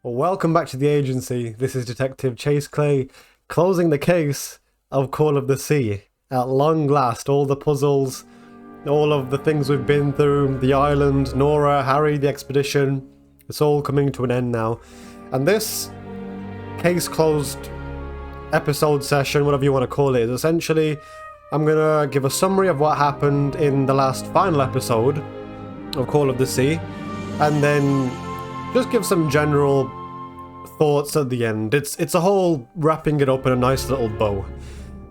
Welcome back to the agency. This is Detective Chase Clay, closing the case of Call of the Sea. At long last, all the puzzles, all of the things we've been through, the island, Nora, Harry, the expedition, it's all coming to an end now. And this case closed episode session, whatever you want to call it, is essentially I'm gonna give a summary of what happened in the last final episode of Call of the Sea, and then just give some general thoughts at the end. It's a whole wrapping it up in a nice little bow.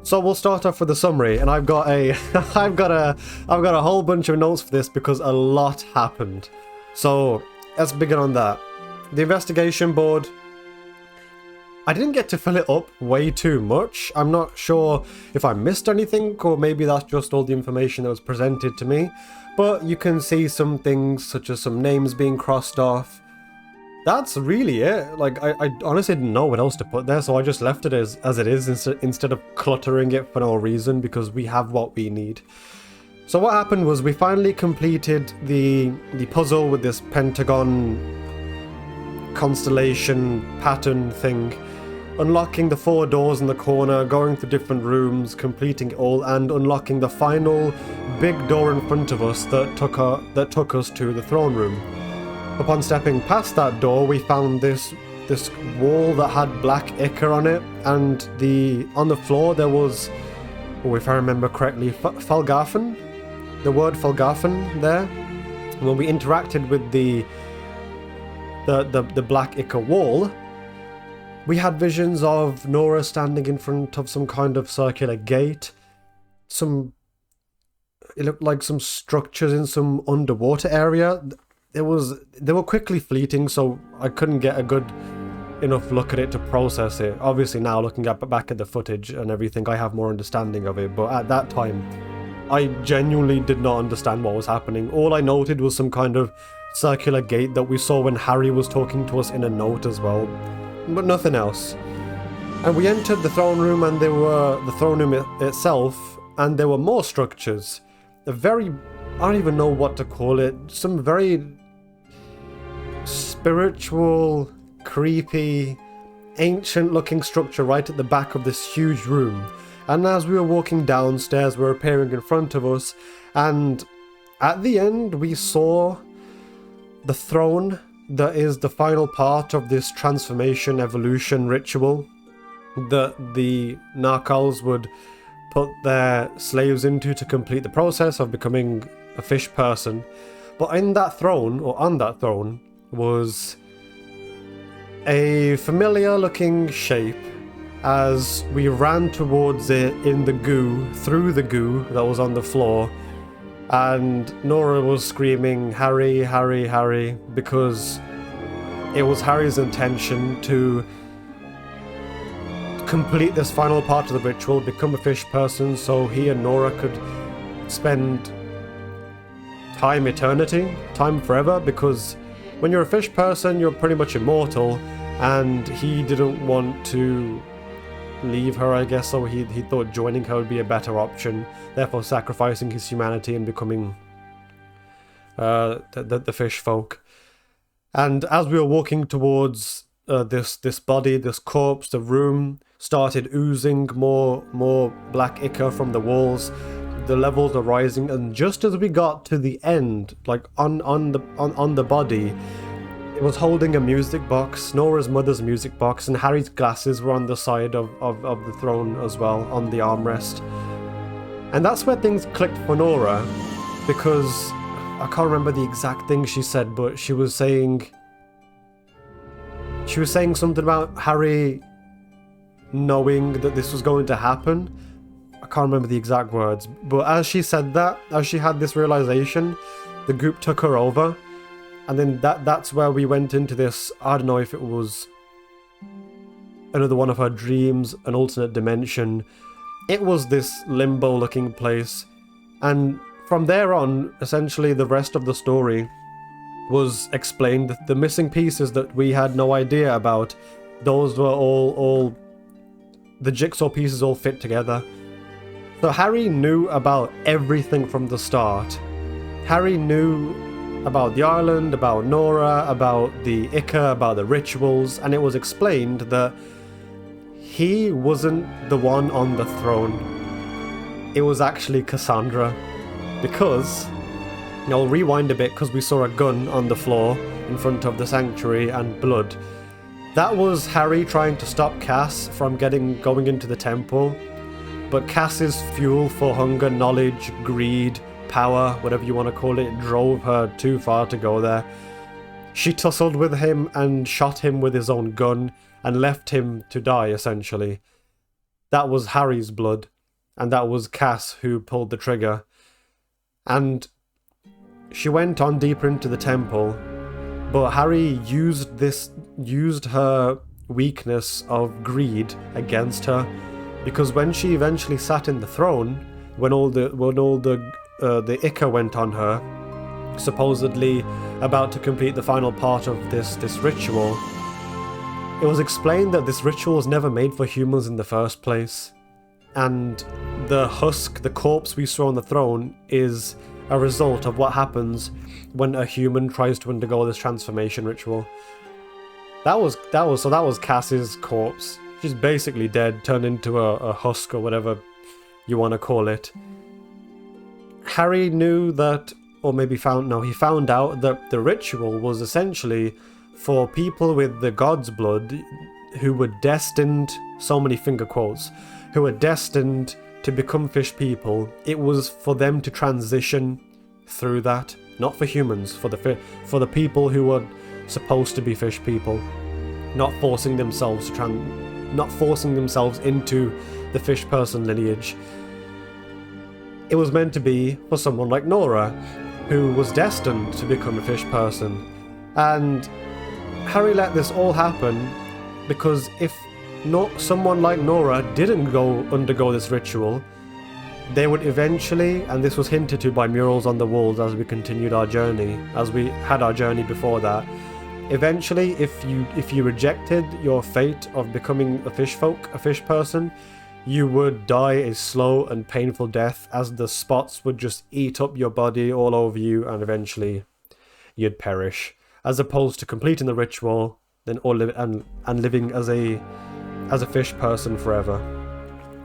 So we'll start off with the summary, and I've got a I've got a whole bunch of notes for this because a lot happened. So let's begin on that. The investigation board. I didn't get to fill it up way too much. I'm not sure if I missed anything, or maybe that's just all the information that was presented to me. But you can see some things, such as some names being crossed off. That's really it. Like, I honestly didn't know what else to put there, so I just left it as it is instead of cluttering it for no reason, because we have what we need. So what happened was we finally completed the puzzle with this pentagon constellation pattern thing, unlocking the 4 doors in the corner, going through different rooms, completing it all, and unlocking the final big door in front of us that took us to the throne room. Upon stepping past that door, we found this wall that had black ichor on it, and on the floor there was, if I remember correctly, Falgafen? The word Falgafen there. When we interacted with the black ichor wall, we had visions of Nora standing in front of some kind of circular gate. It looked like some structures in some underwater area. They were quickly fleeting, so I couldn't get a good enough look at it to process it. Obviously now, looking back at the footage and everything, I have more understanding of it, but at that time, I genuinely did not understand what was happening. All I noted was some kind of circular gate that we saw when Harry was talking to us in a note as well, but nothing else. And we entered the throne room, and there were the throne room itself, and there were more structures. I don't even know what to call it, some very spiritual, creepy, ancient looking structure right at the back of this huge room. And as we were walking downstairs, were appearing in front of us, and at the end we saw the throne that is the final part of this transformation evolution ritual that the Narkals would put their slaves into to complete the process of becoming a fish person. But in that throne, or on that throne, was a familiar looking shape. As we ran towards it in the goo, through the goo that was on the floor, and Nora was screaming, "Harry, Harry, Harry," because it was Harry's intention to complete this final part of the ritual, become a fish person, so he and Nora could spend time forever, because when you're a fish person, you're pretty much immortal, and he didn't want to leave her, I guess, so he thought joining her would be a better option, therefore sacrificing his humanity and becoming the fish folk. And as we were walking towards this body, this corpse, the room started oozing more black ichor from the walls. The levels are rising, and just as we got to the end, like on the body, it was holding a music box, Nora's mother's music box, and Harry's glasses were on the side of the throne as well, on the armrest. And that's where things clicked for Nora, because I can't remember the exact thing she said, but she was saying something about Harry knowing that this was going to happen. I can't remember the exact words, but as she said that, as she had this realization, the group took her over, and then that's where we went into this, I don't know if it was another one of her dreams, an alternate dimension. It was this limbo looking place, and from there on, essentially the rest of the story was explained. The missing pieces that we had no idea about, those were all the jigsaw pieces all fit together. So Harry knew about everything from the start. Harry knew about the island, about Nora, about the Ica, about the rituals, and it was explained that he wasn't the one on the throne. It was actually Cassandra, because, I'll rewind a bit because we saw a gun on the floor in front of the sanctuary and blood. That was Harry trying to stop Cass from going into the temple, but Cass's fuel for hunger, knowledge, greed, power, whatever you want to call it, drove her too far to go there. She tussled with him and shot him with his own gun and left him to die, essentially. That was Harry's blood, and that was Cass who pulled the trigger. And she went on deeper into the temple, but Harry used her weakness of greed against her, because when she eventually sat in the throne, when all the Ica went on her, supposedly about to complete the final part of this ritual, it was explained that this ritual was never made for humans in the first place, and the husk, the corpse we saw on the throne, is a result of what happens when a human tries to undergo this transformation ritual. That was Cass's corpse. She's basically dead, turned into a husk or whatever you want to call it. Harry knew that, or maybe he found out that the ritual was essentially for people with the god's blood who were destined, so many finger quotes, who were destined to become fish people. It was for them to transition through that, not for humans, for the people who were supposed to be fish people, not forcing themselves into the fish person lineage. It was meant to be for someone like Nora, who was destined to become a fish person. And Harry let this all happen because if not someone like Nora didn't undergo this ritual, they would eventually, and this was hinted to by murals on the walls as we continued our journey, as we had our journey before that, eventually if you rejected your fate of becoming a fish person, you would die a slow and painful death as the spots would just eat up your body all over you, and eventually you'd perish, as opposed to completing the ritual and living as a fish person forever.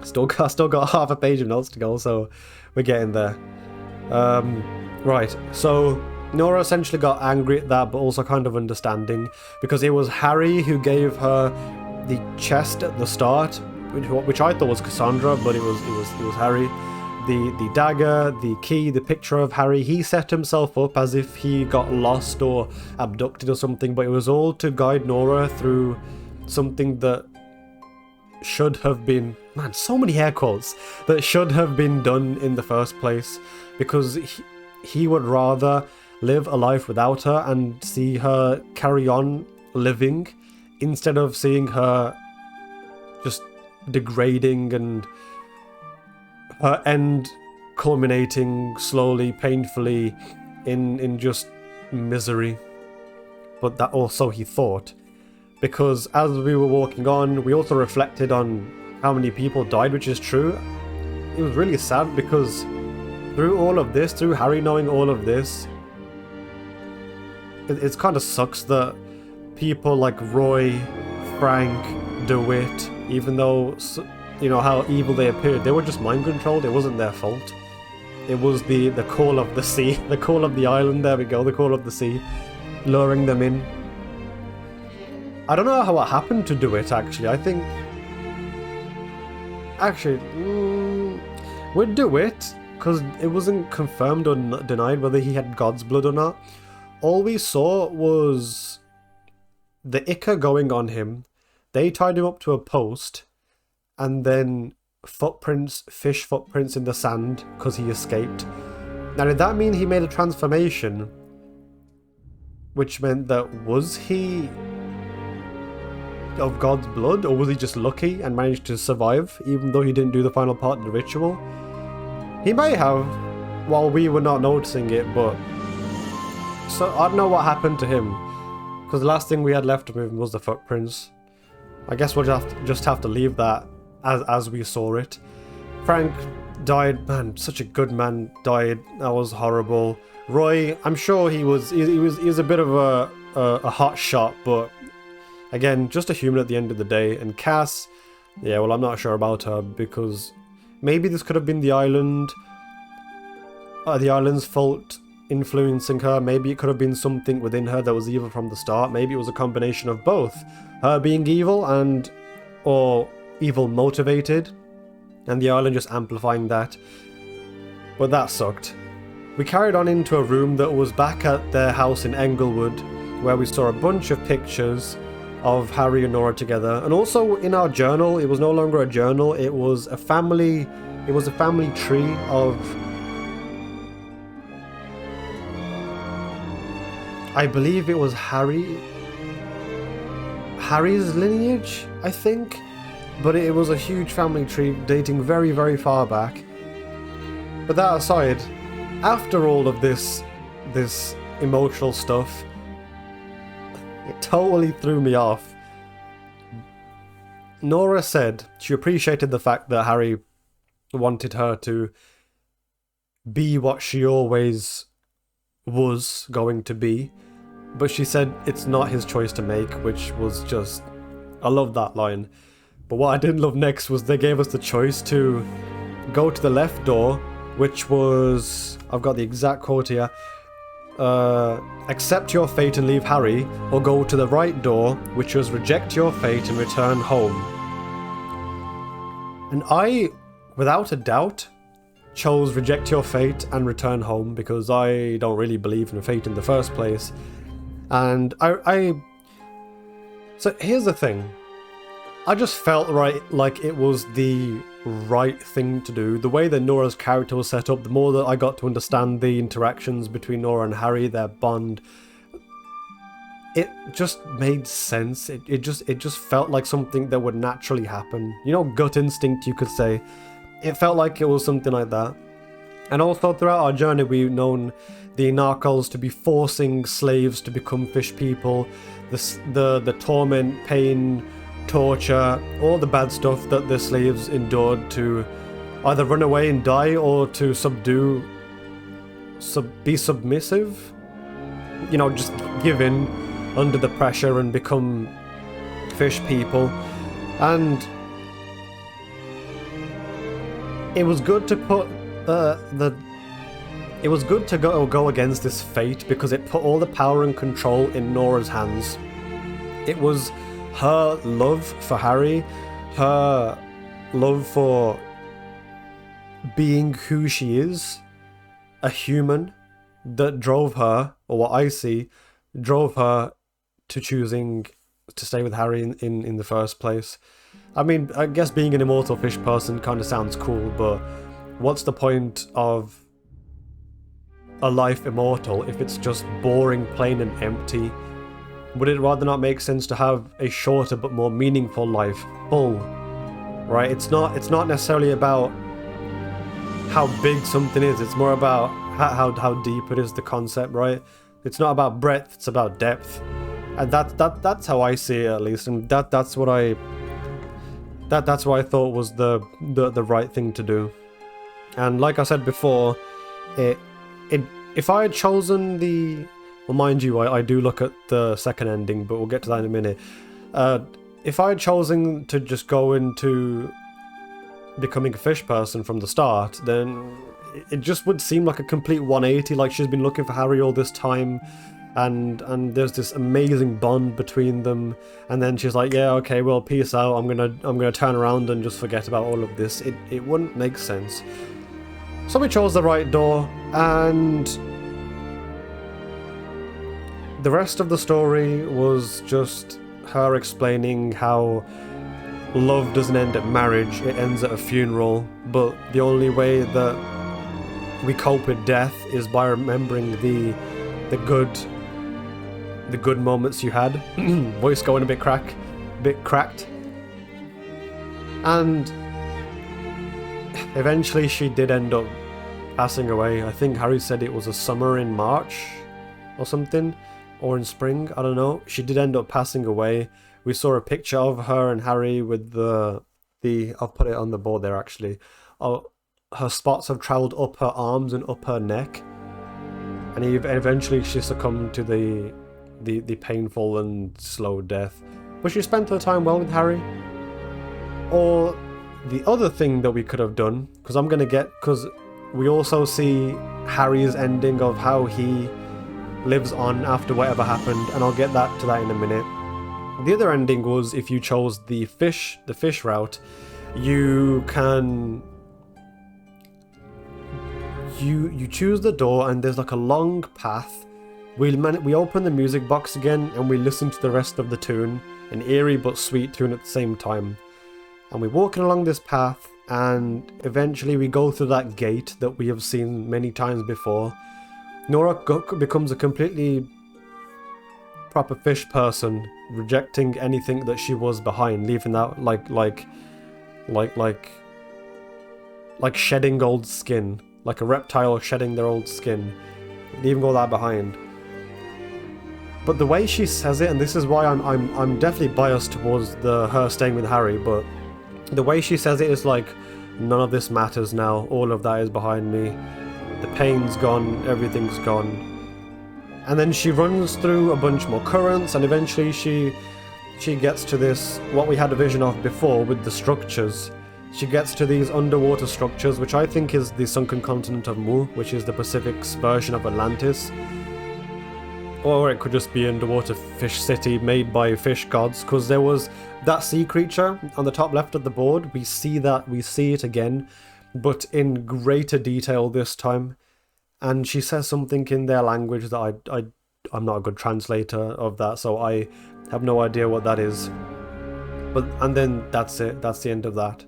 Still got half a page of notes to go, so we're getting there. Right, so Nora essentially got angry at that, but also kind of understanding, because it was Harry who gave her the chest at the start, which I thought was Cassandra, but it was Harry. The dagger, the key, the picture of Harry, he set himself up as if he got lost or abducted or something, but it was all to guide Nora through something that should have been, man, so many air quotes, that should have been done in the first place, because he would rather live a life without her and see her carry on living instead of seeing her just degrading and her end culminating slowly, painfully in just misery. But that also he thought, because as we were walking on, we also reflected on how many people died, which is true. It was really sad because through all of this, through Harry knowing all of this, it's kind of sucks that people like Roy, Frank, DeWitt, even though, you know, how evil they appeared, they were just mind controlled. It wasn't their fault. It was the call of the sea, the call of the island, there we go, the call of the sea, luring them in. I don't know what happened to DeWitt, actually. I think... Actually, with DeWitt, because it wasn't confirmed or denied whether he had God's blood or not, all we saw was the Ica going on him. They tied him up to a post, and then fish footprints in the sand, because he escaped. Now, did that mean he made a transformation? Which meant that, was he of God's blood, or was he just lucky and managed to survive, even though he didn't do the final part of the ritual? He may have, while we were not noticing it, but... So, I don't know what happened to him, because the last thing we had left of him was the footprints. I guess we'll just have to leave that as we saw it. Frank died, man, such a good man died, that was horrible. Roy, I'm sure he was a bit of a hot shot, but again, just a human at the end of the day. And Cass, yeah, well, I'm not sure about her because maybe this could have been the island's fault influencing her. Maybe it could have been something within her that was evil from the start. Maybe it was a combination of both, her being evil or evil motivated, and the island just amplifying that. But that sucked. We carried on into a room that was back at their house in Englewood, where we saw a bunch of pictures of Harry and Nora together. And also in our journal, it was no longer a journal, it was a family tree of, I believe it was Harry's lineage, I think. But it was a huge family tree dating very, very far back. But that aside, after all of this emotional stuff, it totally threw me off. Nora said she appreciated the fact that Harry wanted her to be what she always was going to be, but she said it's not his choice to make, which was just... I love that line. But what I didn't love next was they gave us the choice to go to the left door, which was... I've got the exact quote here. Accept your fate and leave Harry, or go to the right door, which was reject your fate and return home. And I, without a doubt, chose reject your fate and return home because I don't really believe in fate in the first place. And so here's the thing. I just felt like it was the right thing to do. The way that Nora's character was set up, the more that I got to understand the interactions between Nora and Harry, their bond, it just made sense. It just felt like something that would naturally happen. You know, gut instinct, you could say. It felt like it was something like that. And also throughout our journey, we've known the Narcos to be forcing slaves to become fish people, the torment, pain, torture, all the bad stuff that the slaves endured to either run away and die or to be submissive. You know, just give in under the pressure and become fish people. And it was good to put it was good to go against this fate because it put all the power and control in Nora's hands. It was her love for Harry, her love for being who she is, a human, that drove her, or what I see, drove her to choosing to stay with Harry in the first place. I mean, I guess being an immortal fish person kind of sounds cool, but what's the point of a life immortal if it's just boring, plain and empty? Would it rather not make sense to have a shorter but more meaningful life, full, right? It's not necessarily about how big something is, it's more about how deep it is, the concept, right? It's not about breadth, it's about depth. And that's how I see it, at least, and that's what I thought was the right thing to do. And like I said before, if I had chosen the... Well, mind you, I do look at the second ending, but we'll get to that in a minute. If I had chosen to just go into becoming a fish person from the start, then it just would seem like a complete 180, like she's been looking for Harry all this time, and there's this amazing bond between them, and then she's like, yeah, okay, well, peace out, I'm gonna turn around and just forget about all of this. It wouldn't make sense. So we chose the right door, and the rest of the story was just her explaining how love doesn't end at marriage, it ends at a funeral, but the only way that we cope with death is by remembering the good moments you had. Voice going a bit cracked. And eventually she did end up passing away. I think Harry said it was a summer in March or something, or in spring, I don't know. She did end up passing away. We saw a picture of her and Harry with the I'll put it on the board there actually. Her spots have travelled up her arms and up her neck. and eventually she succumbed to the painful and slow death. But she spent her time well with Harry. Or the other thing that we could have done, because we also see Harry's ending of how he lives on after whatever happened, and I'll get to that in a minute. The other ending was, if you chose the fish route, you can you choose the door, and there's like a long path. We open the music box again, and we listen to the rest of the tune, an eerie but sweet tune at the same time. And we're walking along this path, and eventually we go through that gate that we have seen many times before. Nora becomes a completely proper fish person, rejecting anything that she was behind, leaving that like shedding old skin, like a reptile shedding their old skin, leaving all that behind. But the way she says it, and this is why I'm definitely biased towards her staying with Harry, but the way she says it is like, none of this matters now, all of that is behind me, the pain's gone, everything's gone. And then she runs through a bunch more currents, and eventually she gets to this, what we had a vision of before with the structures. She gets to these underwater structures, which I think is the sunken continent of Mu, which is the Pacific's version of Atlantis. Or it could just be underwater fish city made by fish gods, because there was that sea creature on the top left of the board. We see it again, but in greater detail this time. And she says something in their language that I'm not a good translator of that, so I have no idea what that is. And then that's it. That's the end of that.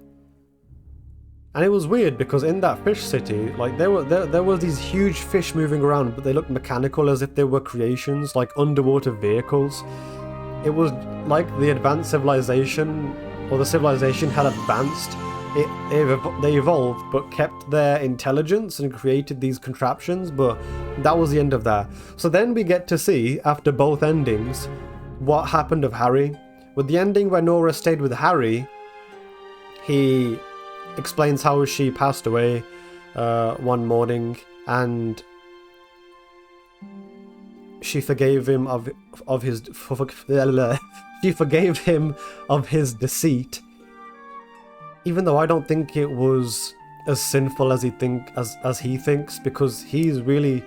And it was weird because in that fish city, like there were these huge fish moving around, but they looked mechanical, as if they were creations, like underwater vehicles. It was like the advanced civilization, or the civilization had advanced. They evolved, but kept their intelligence and created these contraptions, but that was the end of that. So then we get to see, after both endings, what happened of Harry. With the ending where Nora stayed with Harry, he explains how she passed away one morning, and she forgave him of his she forgave him of his deceit. Even though I don't think it was as sinful as he thinks, because he's really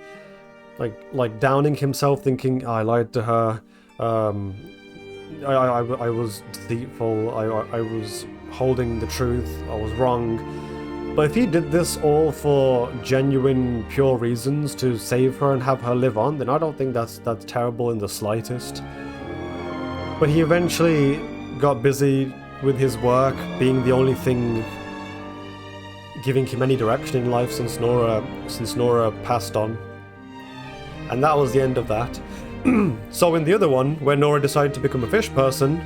like downing himself, thinking, I lied to her, I was deceitful, I was holding the truth, I was wrong. But if he did this all for genuine, pure reasons to save her and have her live on, then I don't think that's terrible in the slightest. But he eventually got busy with his work, being the only thing giving him any direction in life since Nora passed on. And that was the end of that. So in the other one, where Nora decided to become a fish person,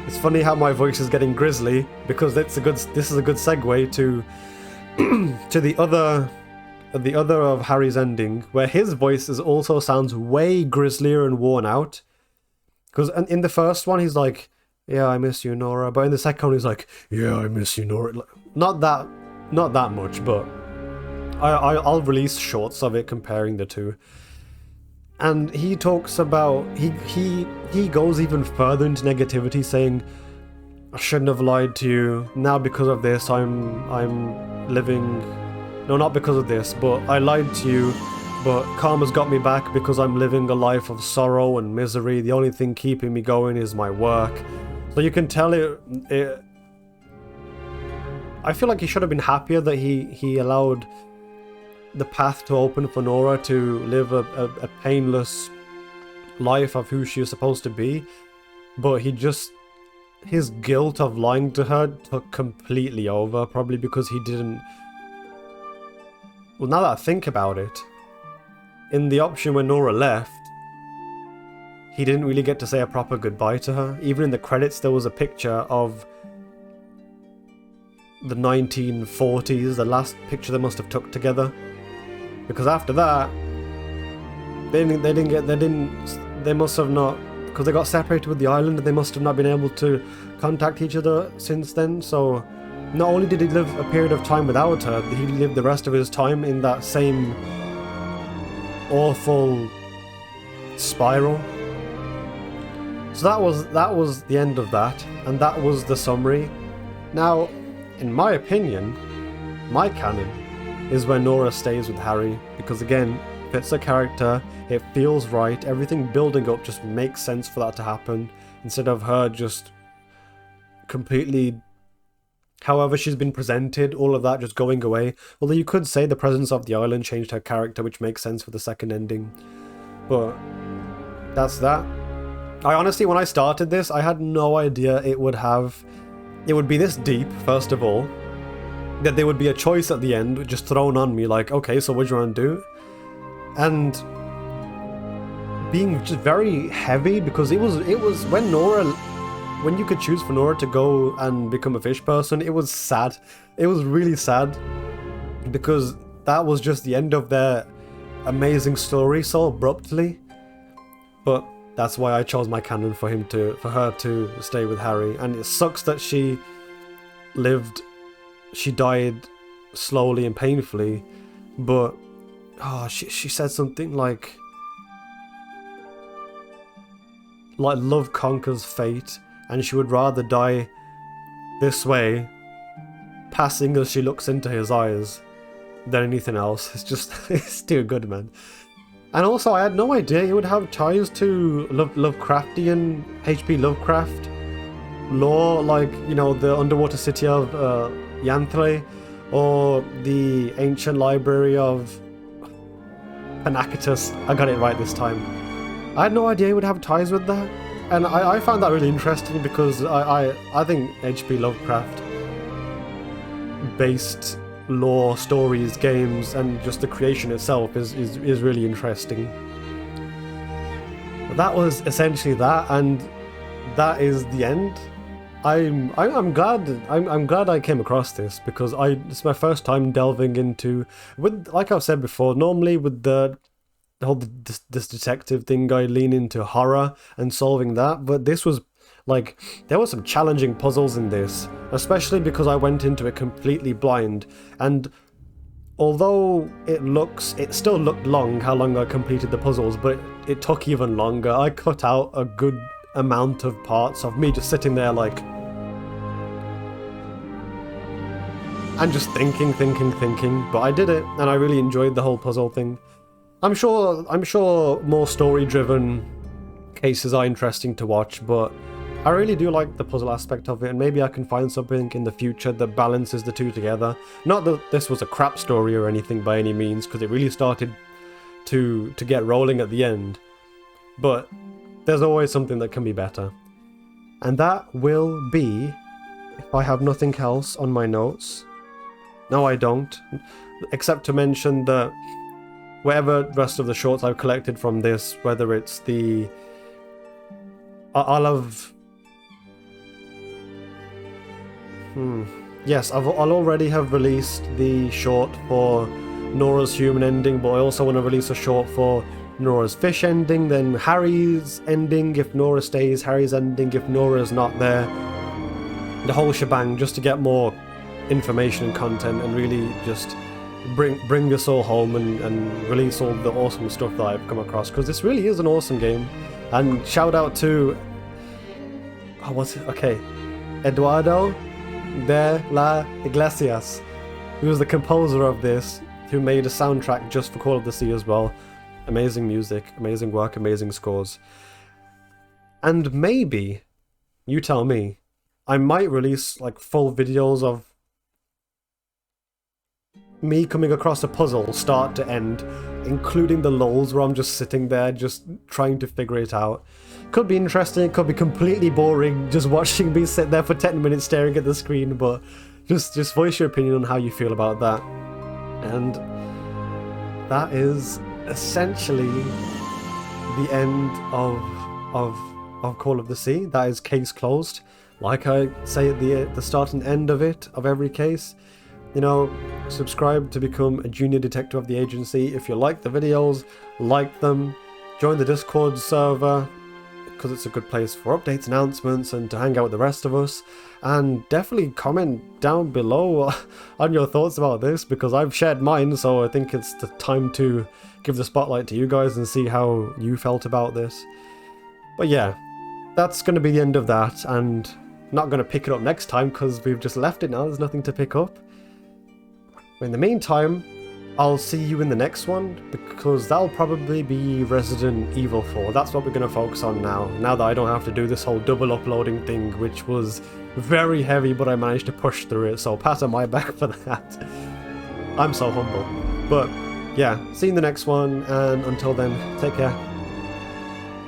it's funny how my voice is getting grisly, because this is a good segue to to the other of Harry's ending, where his voice also sounds way grislier and worn out. Because in the first one he's like, yeah, I miss you, Nora. But in the second one, he's like, yeah, I miss you, Nora. Not that much, but I'll release shorts of it comparing the two. And he talks about, he goes even further into negativity, saying, I shouldn't have lied to you. Now because of this, I'm living... No, not because of this, but I lied to you. But karma's got me back because I'm living a life of sorrow and misery. The only thing keeping me going is my work. So you can tell it I feel like he should have been happier that he allowed the path to open for Nora to live a painless life of who she is supposed to be. But his guilt of lying to her took completely over, probably because he didn't... Well, now that I think about it, in the option when Nora left, he didn't really get to say a proper goodbye to her. Even in the credits, there was a picture of the 1940s, the last picture they must have took together. Because after that, they must have not, because they got separated with the island, they must have not been able to contact each other since then. So not only did he live a period of time without her, he lived the rest of his time in that same awful spiral. So that was the end of that, and that was the summary. Now, in my opinion, my canon is where Nora stays with Harry, because again, fits her character, it feels right, everything building up just makes sense for that to happen, instead of her just completely, however she's been presented, all of that just going away. Although you could say the presence of the island changed her character, which makes sense for the second ending. But that's that. I honestly, when I started this, I had no idea it would be this deep, first of all, that there would be a choice at the end just thrown on me, like, okay, so what do you want to do? And being just very heavy, because it was when you could choose for Nora to go and become a fish person, it was sad. It was really sad, because that was just the end of their amazing story so abruptly. But that's why I chose my canon for her to stay with Harry. And it sucks that she died slowly and painfully, but she said something like love conquers fate, and she would rather die this way, passing as she looks into his eyes, than anything else. It's just, it's too good, man. And also, I had no idea it would have ties to Lovecraftian, H.P. Lovecraft lore, like, you know, the underwater city of Yantle, or the ancient library of Panakitus. I got it right this time. I had no idea it would have ties with that, and I found that really interesting, because I think H.P. Lovecraft based lore, stories, games, and just the creation itself is really interesting. But that was essentially that, and that is the end. I'm glad I came across this, because it's my first time delving into, like I've said before, normally with the whole this detective thing, I lean into horror and solving that, but this was like, there were some challenging puzzles in this, especially because I went into it completely blind, and although it still looked long how long I completed the puzzles, but it took even longer. I cut out a good amount of parts of me just sitting there like, and just thinking, but I did it, and I really enjoyed the whole puzzle thing. I'm sure more story-driven cases are interesting to watch, but I really do like the puzzle aspect of it, and maybe I can find something in the future that balances the two together. Not that this was a crap story or anything by any means, because it really started to get rolling at the end, but there's always something that can be better. And that will be, if I have nothing else on my notes. No, I don't, except to mention that whatever rest of the shorts I've collected from this, whether it's the... Yes, I'll already have released the short for Nora's human ending, but I also want to release a short for Nora's fish ending, then Harry's ending if Nora stays, Harry's ending if Nora's not there. The whole shebang, just to get more information and content, and really just bring this all home and release all the awesome stuff that I've come across, because this really is an awesome game. And shout out to... Eduardo de la Iglesias, who was the composer of this, who made a soundtrack just for Call of the Sea as well. Amazing music, amazing work, amazing scores. And maybe, you tell me, I might release like full videos of me coming across a puzzle start to end, including the lulls where I'm just sitting there just trying to figure it out. Could be interesting, it could be completely boring just watching me sit there for 10 minutes staring at the screen, but just voice your opinion on how you feel about that. And that is essentially the end of Call of the Sea. That is case closed. Like I say at the start and end of it, of every case, you know, subscribe to become a junior detective of the agency. If you like the videos, like them, join the Discord server, because it's a good place for updates, announcements, and to hang out with the rest of us. And definitely comment down below on your thoughts about this, because I've shared mine, so I think it's the time to give the spotlight to you guys and see how you felt about this. But yeah, that's going to be the end of that, and not going to pick it up next time because we've just left it now. There's nothing to pick up. In the meantime, I'll see you in the next one, because that'll probably be Resident Evil 4. That's what we're going to focus on now that I don't have to do this whole double uploading thing, which was very heavy, but I managed to push through it, so pat on my back for that. I'm so humble. But yeah, see you in the next one, and until then, take care.